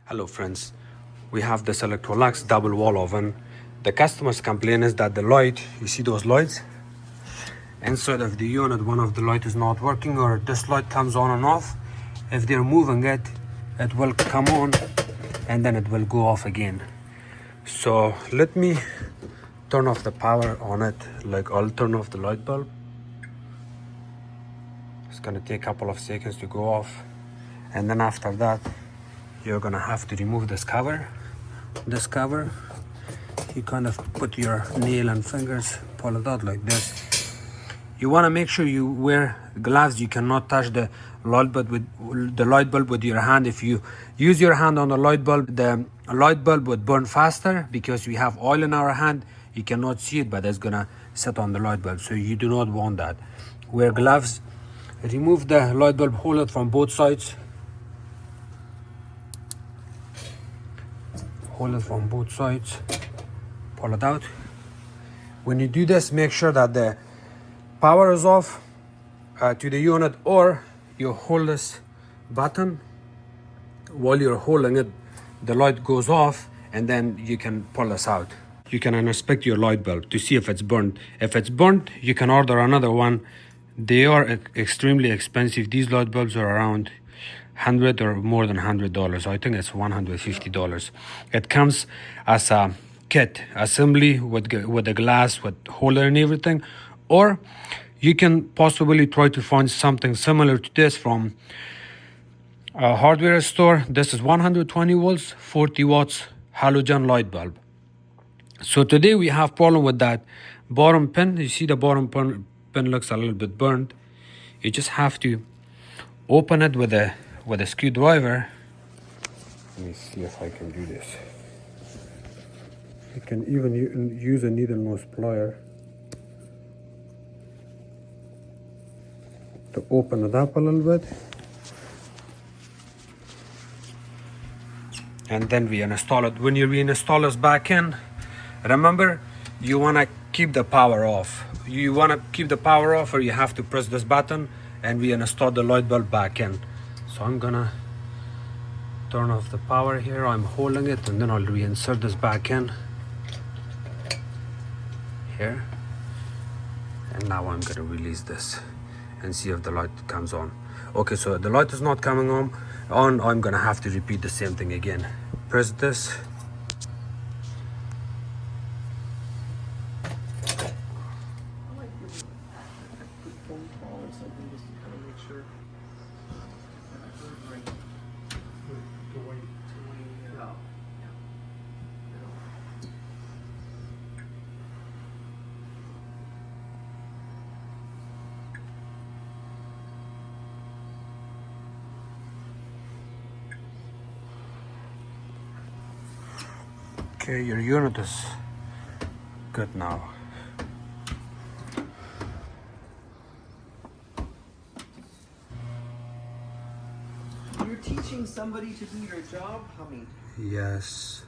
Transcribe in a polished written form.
Hello friends, we have this Electrolux double wall oven. The customer's complaint is that the light, you see those lights? Inside of the unit, one of the light is not working, or this light comes on and off. If they're moving it, it will come on and then it will go off again. So let me turn off the power on it. Like I'll turn off the light bulb. It's gonna take a couple of seconds to go off. And then after that, you're gonna have to remove this cover. This cover, you kind of put your nail and fingers, pull it out like this. You wanna make sure you wear gloves. You cannot touch the light bulb with your hand. If you use your hand on the light bulb would burn faster because we have oil in our hand. You cannot see it, but it's gonna set on the light bulb. So you do not want that. Wear gloves. Remove the light bulb holder from both sides. Hold it from both sides, pull it out. When you do this, make sure that the power is off to the unit, or you hold this button. While you're holding it, the light goes off and then you can pull this out. You can inspect your light bulb to see if it's burnt. If it's burnt, you can order another one. They are extremely expensive. These light bulbs are around $100 or more than $100. I think it's $150. It comes as a kit assembly with the glass, with holder and everything. Or you can possibly try to find something similar to this from a hardware store. This is 120 volts, 40 watts halogen light bulb. So today we have problem with that bottom pin. You see the bottom pin looks a little bit burnt. You just have to open it with a screwdriver. Let me see if I can do this. You can even use a needle nose plier to open it up a little bit. And then we install it. When you reinstall this back in, remember, you want to keep the power off. You want to keep the power off, or you have to press this button and reinstall the light bulb back in. So I'm gonna turn off the power here. I'm holding it, and then I'll reinsert this back in here. And now I'm gonna release this and see if the light comes on. Okay, so the light is not coming on. I'm gonna have to repeat the same thing again. Press this. Okay, your unit is good now. You're teaching somebody to do your job, Hamid. Yes.